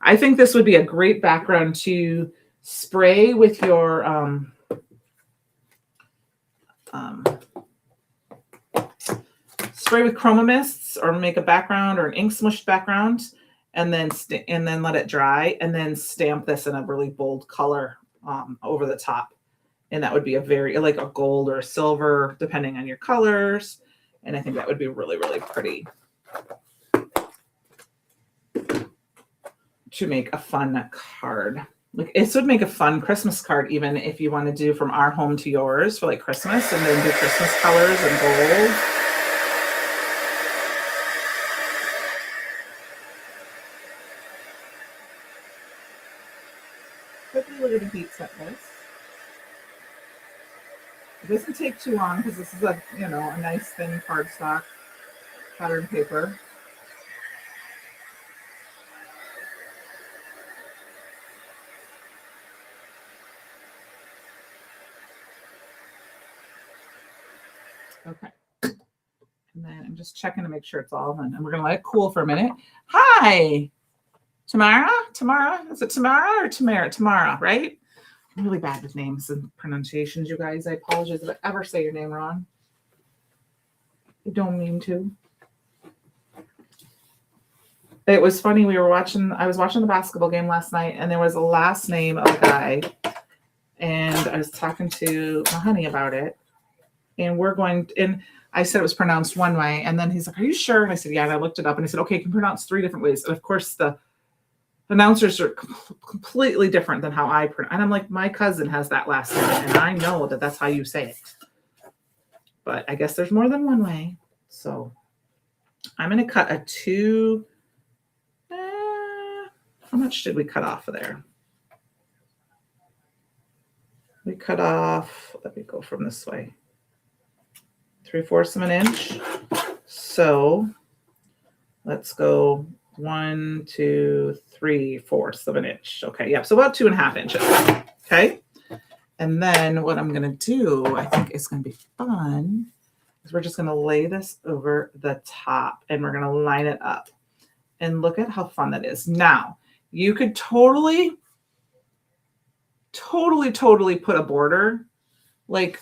I think this would be a great background to spray with your spray with chroma mists, or make a background or an ink smushed background, and then let it dry, and then stamp this in a really bold color over the top. And that would be a very, like a gold or a silver, depending on your colors. And I think that would be really, really pretty to make a fun card. Like, this would make a fun Christmas card, even if you want to do from our home to yours for like Christmas, and then do Christmas colors and gold. Quickly look at the heat set this. It doesn't take too long because this is a nice thin cardstock pattern paper. Okay. And then I'm just checking to make sure it's all in. And we're going to let it cool for a minute. Hi, Tamara? Is it Tamara or Tamara? Tamara, right? I'm really bad with names and pronunciations, you guys. I apologize if I ever say your name wrong. I don't mean to. It was funny. I was watching the basketball game last night, and there was a last name of a guy. And I was talking to my honey about it. And I said it was pronounced one way. And then he's like, are you sure? And I said, yeah. And I looked it up, and he said, okay, you can pronounce 3 different ways. And of course, the announcers are completely different than how I pronounce. And I'm like, my cousin has that last name, and I know that that's how you say it. But I guess there's more than one way. So I'm going to cut a 2. How much did we cut off of there? We cut off, let me go from this way, 3/4 of an inch. So let's go 1, 2, 3/4 of an inch. Okay, yeah, so about 2.5 inches. Okay. And then what I'm going to do, I think is going to be fun, is we're just going to lay this over the top, and we're going to line it up. And look at how fun that is. Now, you could totally put a border, like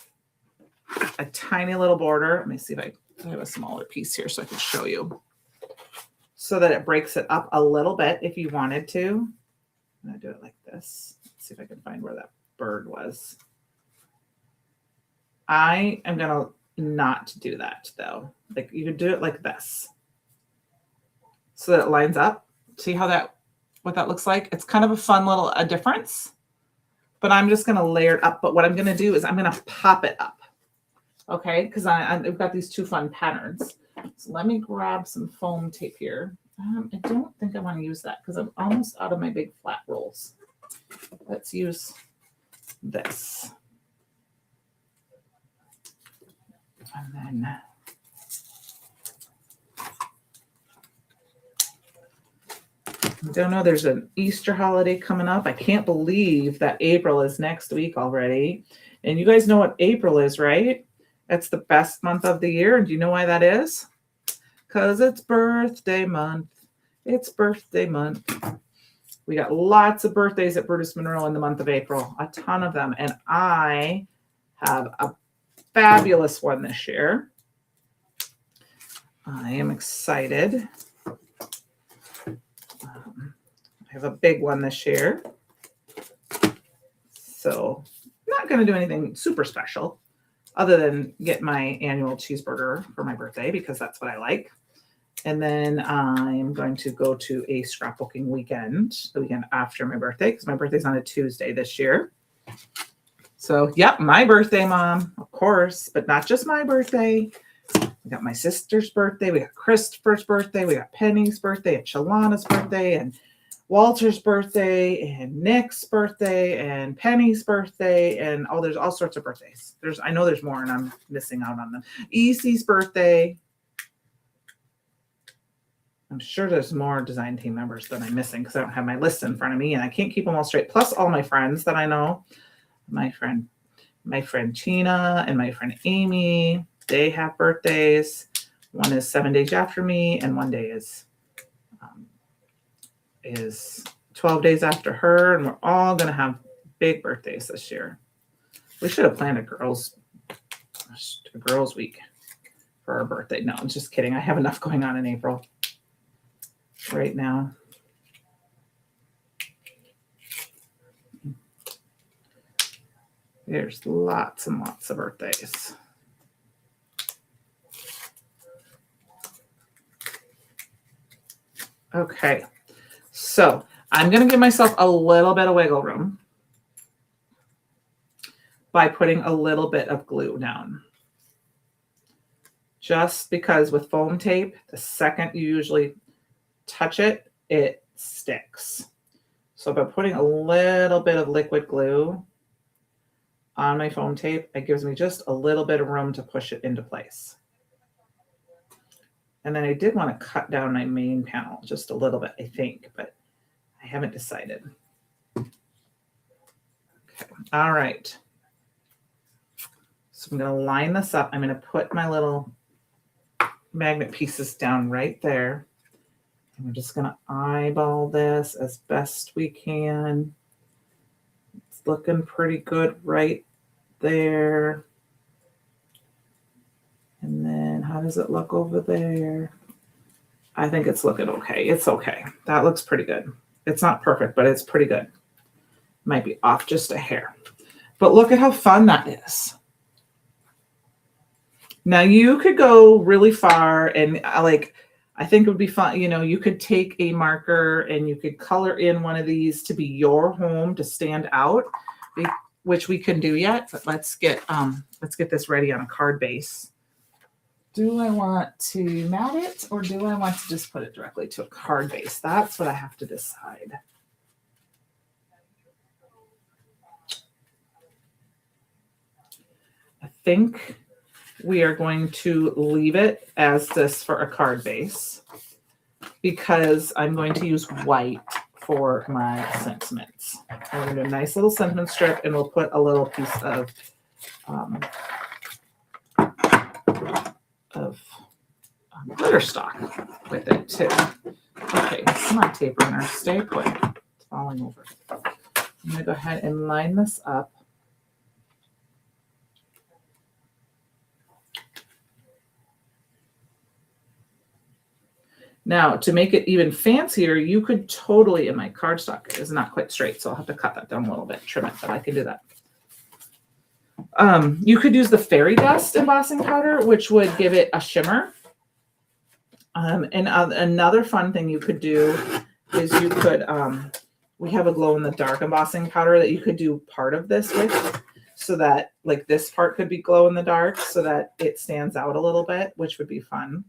a tiny little border. Let me see if I have a smaller piece here so I can show you, so that it breaks it up a little bit if you wanted to. I'm going to do it like this. Let's see if I can find where that bird was. I am going to not do that, though. Like, you could do it like this. so that it lines up. See what that looks like? It's kind of a fun little difference, but I'm just going to layer it up. But what I'm going to do is I'm going to pop it up. Okay, because I've got these two fun patterns. So let me grab some foam tape here. I don't think I want to use that because I'm almost out of my big flat rolls. Let's use this. And then I don't know, there's an Easter holiday coming up. I can't believe that April is next week already. And you guys know what April is, right? That's the best month of the year. And do you know why that is? Because it's birthday month. It's birthday month. We got lots of birthdays at Brutus Monroe in the month of April, a ton of them. And I have a fabulous one this year. I am excited. I have a big one this year. So I'm not going to do anything super special other than get my annual cheeseburger for my birthday because that's what I like. And then I'm going to go to a scrapbooking weekend, the weekend after my birthday, because my birthday's on a Tuesday this year. So, yep, my birthday, Mom, of course, but not just my birthday. We got my sister's birthday. We got Christopher's birthday. We got Penny's birthday and Shalana's birthday and Walter's birthday and Nick's birthday and Penny's birthday. And there's all sorts of birthdays. I know there's more and I'm missing out on them. EC's birthday. I'm sure there's more design team members that I'm missing because I don't have my list in front of me and I can't keep them all straight. Plus all my friends that I know, my friend Tina and my friend Amy, they have birthdays. One is 7 days after me and one day is 12 days after her. And we're all going to have big birthdays this year. We should have planned a girls week for our birthday. No, I'm just kidding. I have enough going on in April right now. There's lots and lots of birthdays. Okay, so I'm going to give myself a little bit of wiggle room by putting a little bit of glue down. Just because with foam tape, the second you usually touch it, it sticks. So by putting a little bit of liquid glue on my foam tape, it gives me just a little bit of room to push it into place. And then I did want to cut down my main panel just a little bit, I think, but I haven't decided. Okay. All right. So I'm going to line this up. I'm going to put my little magnet pieces down right there. And we're just going to eyeball this as best we can. It's looking pretty good right there. And then how does it look over there? I think it's looking okay. It's okay. That looks pretty good. It's not perfect, but it's pretty good. Might be off just a hair. But look at how fun that is. Now you could go really far and I think it would be fun. You know, you could take a marker and you could color in one of these to be your home to stand out, which we can do yet, but let's get this ready on a card base. Do I want to mat it or do I want to just put it directly to a card base? That's what I have to decide. I think we are going to leave it as this for a card base because I'm going to use white for my sentiments. I'm going to do a nice little sentiment strip and we'll put a little piece of glitter stock with it too. Okay, come on, tape runner, stay put. It's falling over. I'm going to go ahead and line this up. Now, to make it even fancier, you could totally, and my cardstock is not quite straight, so I'll have to cut that down a little bit, trim it, but I can do that. You could use the fairy dust embossing powder, which would give it a shimmer. Another fun thing you could do is you could, we have a glow in the dark embossing powder that you could do part of this with, so that like this part could be glow in the dark so that it stands out a little bit, which would be fun.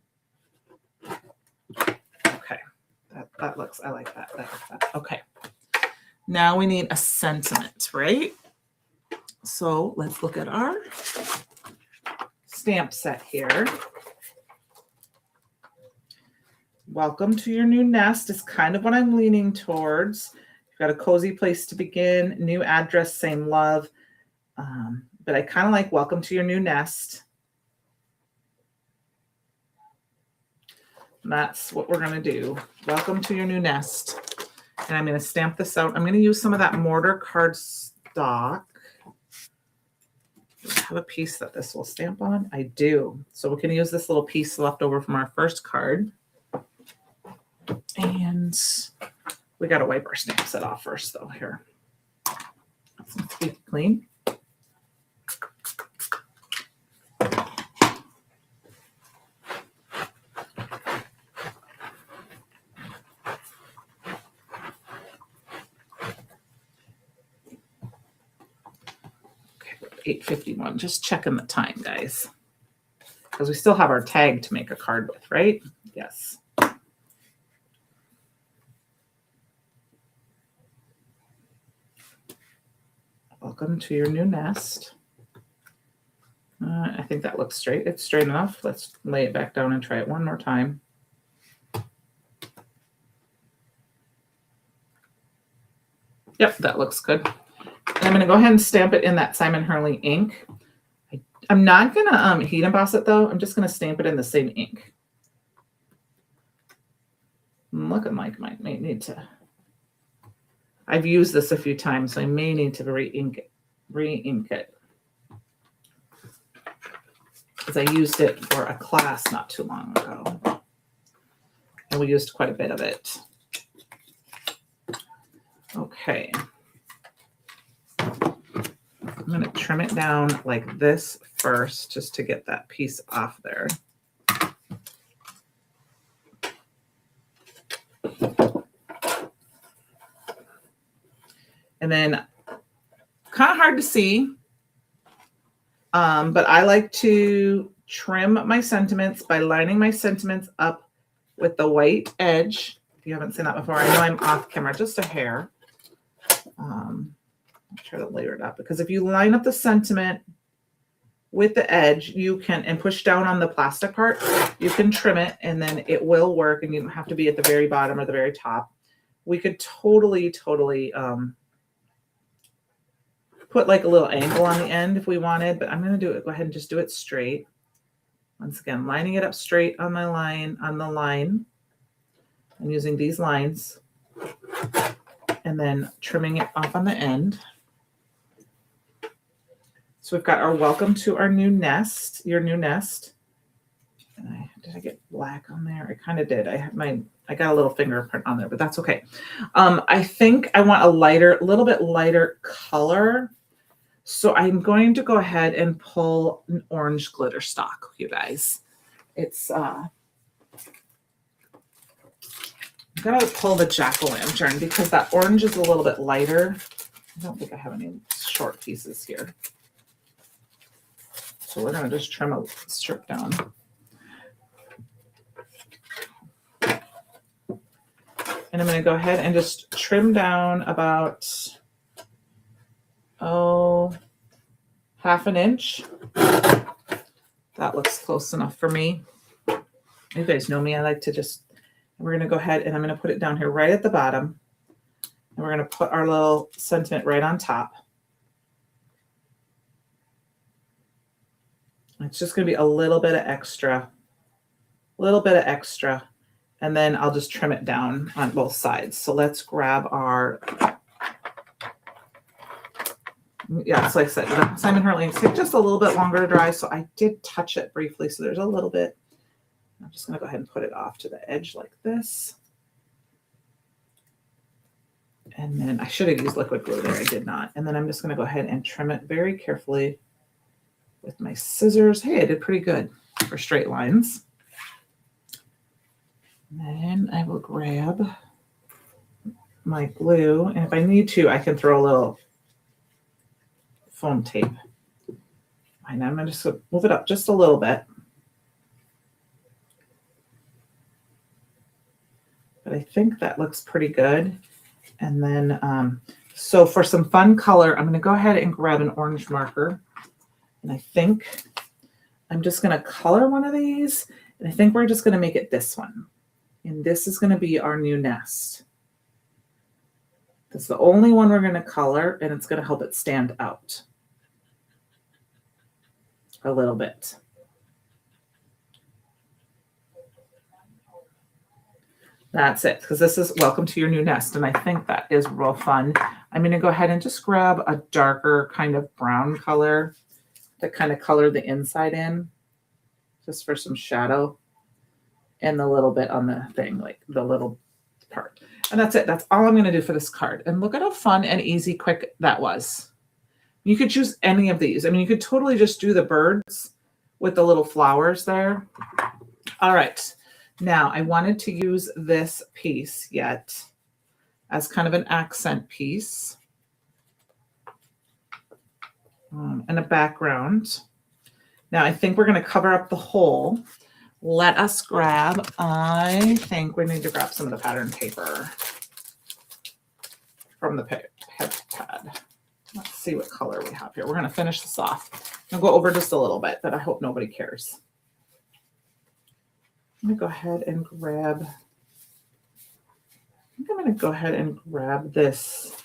Okay, that looks, I like that. Okay, now we need a sentiment, right? So let's look at our stamp set here. Welcome to your new nest is kind of what I'm leaning towards. You've got a cozy place to begin, new address, same love. But I kind of like welcome to your new nest. And that's what we're going to do. Welcome to your new nest. And I'm going to stamp this out. I'm going to use some of that mortar cardstock. Do I have a piece that this will stamp on? I do. So we're going to use this little piece left over from our first card. And we got to wipe our stamp set off first, though. Here. Let's keep it clean. Okay, 8:51. Just checking the time, guys. Because we still have our tag to make a card with, right? Yes. Welcome to your new nest. I think that looks straight. It's straight enough. Let's lay it back down and try it one more time. Yep, that looks good. And I'm going to go ahead and stamp it in that Simon Hurley ink. I'm not going to heat emboss it, though. I'm just going to stamp it in the same ink. I'm looking like I might need to. I've used this a few times, so I may need to re-ink it. Because I used it for a class not too long ago. And we used quite a bit of it. Okay. I'm going to trim it down like this first, just to get that piece off there. And then, kind of hard to see, but I like to trim my sentiments by lining my sentiments up with the white edge. If you haven't seen that before, I know I'm off camera, just a hair. I'll try to layer it up, because if you line up the sentiment with the edge, you can, and push down on the plastic part, you can trim it and then it will work, and you don't have to be at the very bottom or the very top. We could totally put like a little angle on the end if we wanted, but I'm going to do it. Go ahead and just do it straight. Once again, lining it up straight on my line, on the line. I'm using these lines and then trimming it off on the end. So we've got our welcome to our new nest, your new nest. And did I get black on there? I kind of did. I got a little fingerprint on there, but that's okay. I think I want a little bit lighter color. So I'm going to go ahead and pull an orange glitter stock, you guys. It's, I'm going to pull the jack-o'-lantern because that orange is a little bit lighter. I don't think I have any short pieces here. So we're going to just trim a strip down. And I'm going to go ahead and just trim down about, half an inch. That looks close enough for me. You guys know me. I like to just, we're going to go ahead and I'm going to put it down here right at the bottom. And we're going to put our little sentiment right on top. It's just going to be a little bit of extra. And then I'll just trim it down on both sides. So let's grab our, it's like I said, the Simon Hurley took just a little bit longer to dry, so I did touch it briefly. So there's a little bit. I'm just going to go ahead and put it off to the edge like this. And then I should have used liquid glue there. I did not. And then I'm just going to go ahead and trim it very carefully with my scissors. Hey, I did pretty good for straight lines. And then I will grab my glue, and if I need to, I can throw a little foam tape. And I'm going to move it up just a little bit. But I think that looks pretty good. And then, so for some fun color, I'm going to go ahead and grab an orange marker. And I think I'm just going to color one of these. And I think we're just going to make it this one. And this is going to be our new nest. That's the only one we're going to color, and it's going to help it stand out a little bit. That's it, because this is welcome to your new nest, and I think that is real fun. I'm going to go ahead and just grab a darker kind of brown color to kind of color the inside in, just for some shadow and the little bit on the thing, like the little part. And that's it. That's all I'm going to do for this card. And look at how fun and easy, quick that was. You could choose any of these. I mean, you could totally just do the birds with the little flowers there. All right. Now, I wanted to use this piece yet as kind of an accent piece and a background. Now, I think we're going to cover up the hole. Let us grab, I think we need to grab some of the pattern paper from the pad. Let's see what color we have here. We're going to finish this off. I'll go over just a little bit, but I hope nobody cares. I'm going to go ahead and grab, I think I'm going to go ahead and grab this.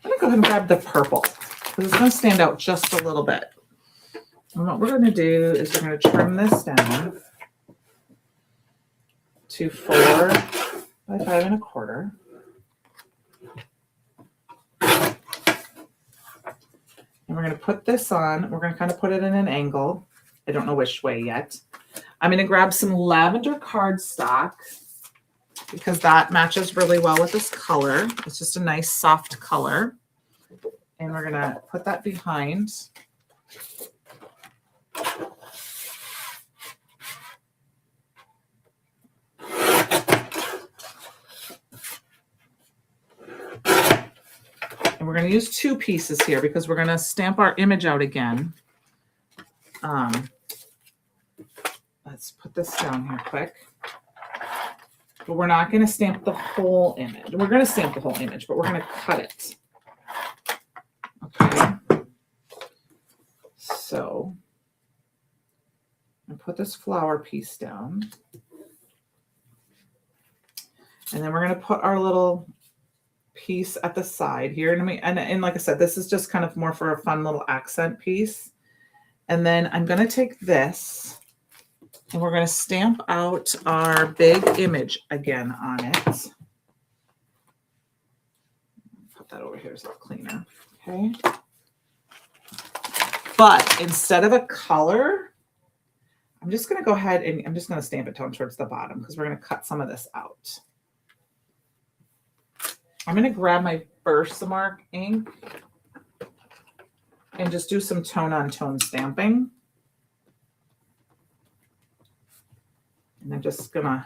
I'm going to go ahead and grab the purple because it's going to stand out just a little bit. And what we're going to do is we're going to trim this down to 4 by 5 1/4. And we're going to put this on. We're going to kind of put it in an angle. I don't know which way yet. I'm going to grab some lavender cardstock because that matches really well with this color. It's just a nice soft color. And we're going to put that behind. And we're going to use 2 pieces here because we're going to stamp our image out again. Let's put this down here quick. But we're not going to stamp the whole image. We're going to stamp the whole image, but we're going to cut it. Okay. So I'm going to put this flower piece down. And then we're going to put our little piece at the side here. And like I said, this is just kind of more for a fun little accent piece. And then I'm going to take this and we're going to stamp out our big image again on it. Put that over here so it's cleaner. Okay. But instead of a color, I'm just going to go ahead and I'm just going to stamp it down towards the bottom because we're going to cut some of this out. I'm going to grab my Versamark ink and just do some tone-on-tone stamping. And I'm just going to,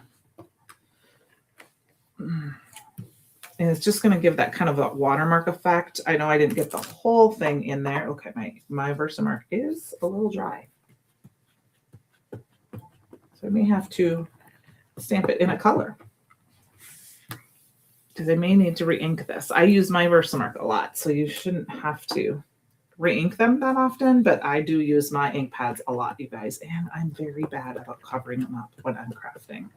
and it's just going to give that kind of a watermark effect. I know I didn't get the whole thing in there. Okay, my Versamark is a little dry. So I may have to stamp it in a color, because I may need to re-ink this. I use my Versamark a lot, so you shouldn't have to re-ink them that often, but I do use my ink pads a lot, you guys, and I'm very bad about covering them up when I'm crafting.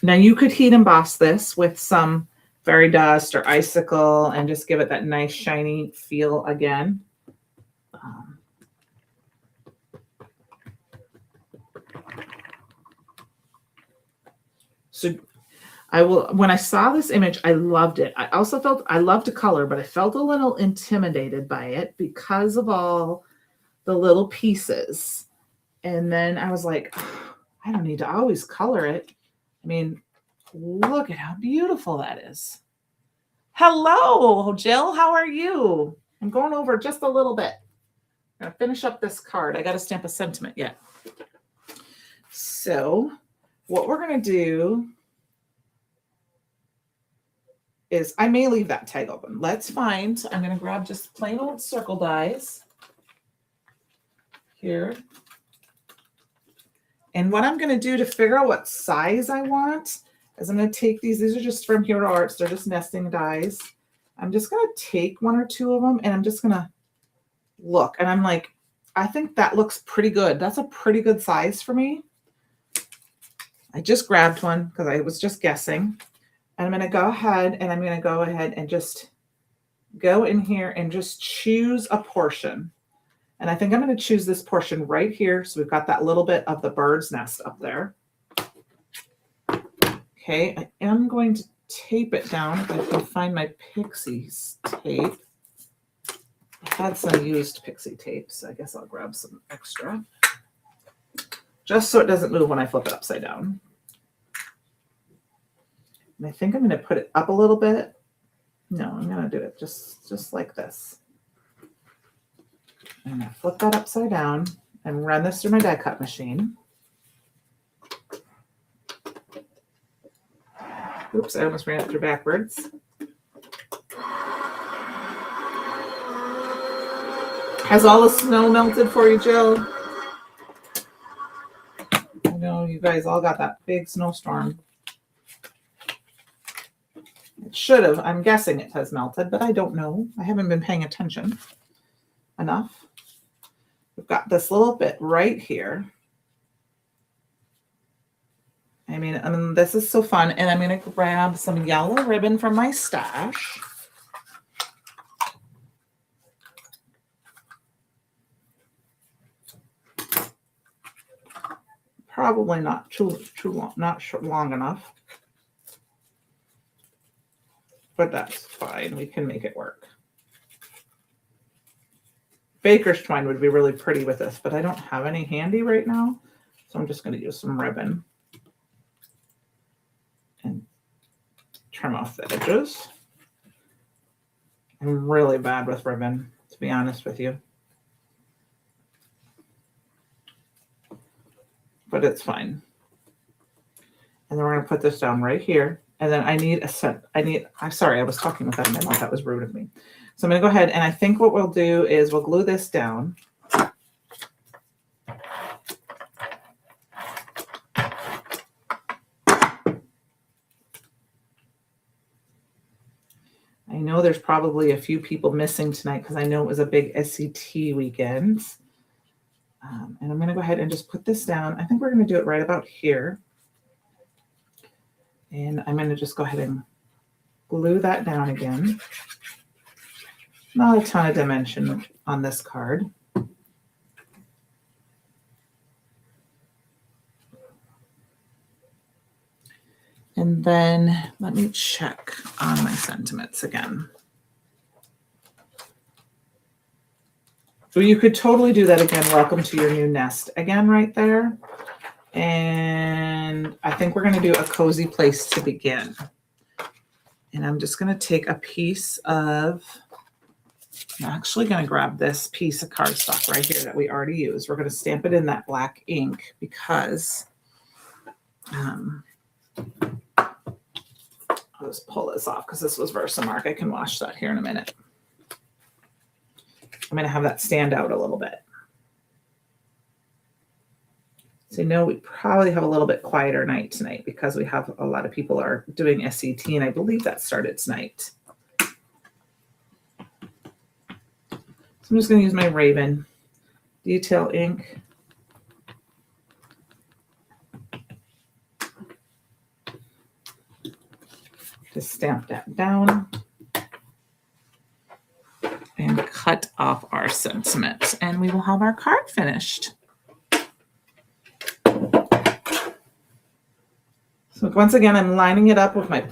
Now you could heat emboss this with some fairy dust or icicle and just give it that nice shiny feel again. So when I saw this image, I loved it. I also felt I loved the color, but I felt a little intimidated by it because of all the little pieces. And then I was like, oh, I don't need to always color it. I mean, look at how beautiful that is. Hello, Jill. How are you? I'm going over just a little bit. I'm gonna finish up this card. I got to stamp a sentiment yet. So what we're gonna do is, I may leave that tag open. Let's find, I'm gonna grab just plain old circle dies here. And what I'm gonna do to figure out what size I want is I'm gonna take these are just from Hero Arts, they're just nesting dies. I'm just gonna take one or two of them and I'm just gonna look. And I'm like, I think that looks pretty good. That's a pretty good size for me. I just grabbed one because I was just guessing. And I'm going to go ahead and just go in here and just choose a portion. And I think I'm going to choose this portion right here. So we've got that little bit of the bird's nest up there. Okay, I am going to tape it down if I can find my Pixies tape. I had some used Pixie tape, so I guess I'll grab some extra. Just so it doesn't move when I flip it upside down. And I think I'm going to put it up a little bit. No, I'm going to do it just like this. I'm going to flip that upside down and run this through my die cut machine. Oops, I almost ran it through backwards. Has all the snow melted for you, Jill? I know you guys all got that big snowstorm. It should have. I'm guessing it has melted, but I don't know. I haven't been paying attention enough. We've got this little bit right here. I mean, this is so fun. And I'm going to grab some yellow ribbon from my stash. Probably not too long, not long enough. But that's fine. We can make it work. Baker's twine would be really pretty with this, but I don't have any handy right now. So I'm just going to use some ribbon and trim off the edges. I'm really bad with ribbon, to be honest with you. But it's fine. And then we're going to put this down right here. And then I need a set. I'm sorry, I was talking with that in my mouth. That was rude of me. So I'm going to go ahead and I think what we'll do is we'll glue this down. I know there's probably a few people missing tonight because I know it was a big SCT weekend. And I'm going to go ahead and just put this down. I think we're going to do it right about here. And I'm going to just go ahead and glue that down again. Not a ton of dimension on this card. And then let me check on my sentiments again. So you could totally do that again. Welcome to your new nest again right there. And I think we're going to do a cozy place to begin. And I'm just going to take a piece of, I'm actually going to grab this piece of cardstock right here that we already used. We're going to stamp it in that black ink because I'll just pull this off because this was Versamark. I can wash that here in a minute. I'm going to have that stand out a little bit. So we probably have a little bit quieter night tonight because we have a lot of people are doing SCT, and I believe that started tonight. So I'm just going to use my Raven detail ink. To stamp that down and cut off our sentiment, and we will have our card finished. So once again, I'm lining it up with my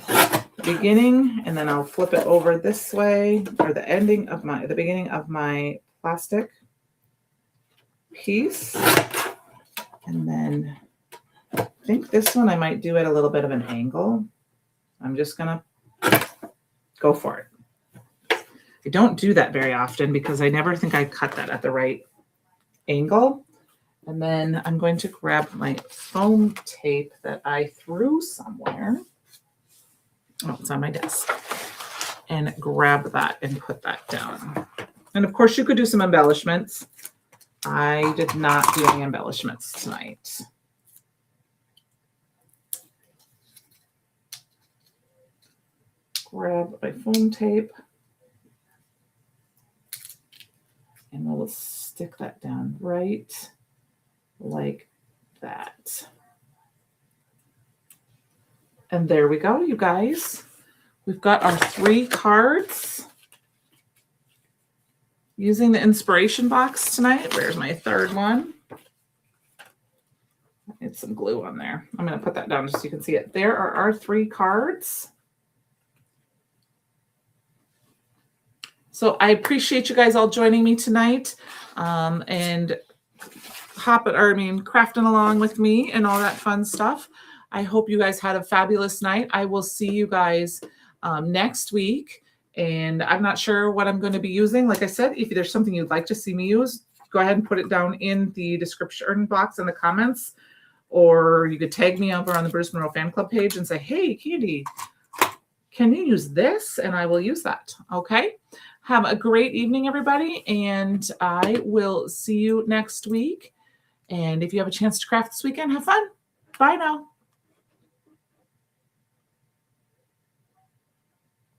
beginning, and then I'll flip it over this way, or the beginning of my plastic piece. And then I think this one I might do at a little bit of an angle. I'm just gonna go for it. I don't do that very often because I never think I cut that at the right angle. And then I'm going to grab my foam tape that I threw somewhere. Oh, it's on my desk. And grab that and put that down. And of course, you could do some embellishments. I did not do any embellishments tonight. Grab my foam tape. And we'll stick that down right like that. And there we go, you guys. We've got our 3 cards using the inspiration box tonight. Where's my third one? I need some glue on there. I'm going to put that down just so you can see it. There are our 3 cards. So I appreciate you guys all joining me tonight and crafting along with me and all that fun stuff. I hope you guys had a fabulous night. I will see you guys next week. And I'm not sure what I'm going to be using. Like I said, if there's something you'd like to see me use, go ahead and put it down in the description box in the comments. Or you could tag me over on the Bruce Monroe fan club page and say, hey, Candi, can you use this? And I will use that. Okay. Have a great evening, everybody. And I will see you next week. And if you have a chance to craft this weekend, have fun. Bye now.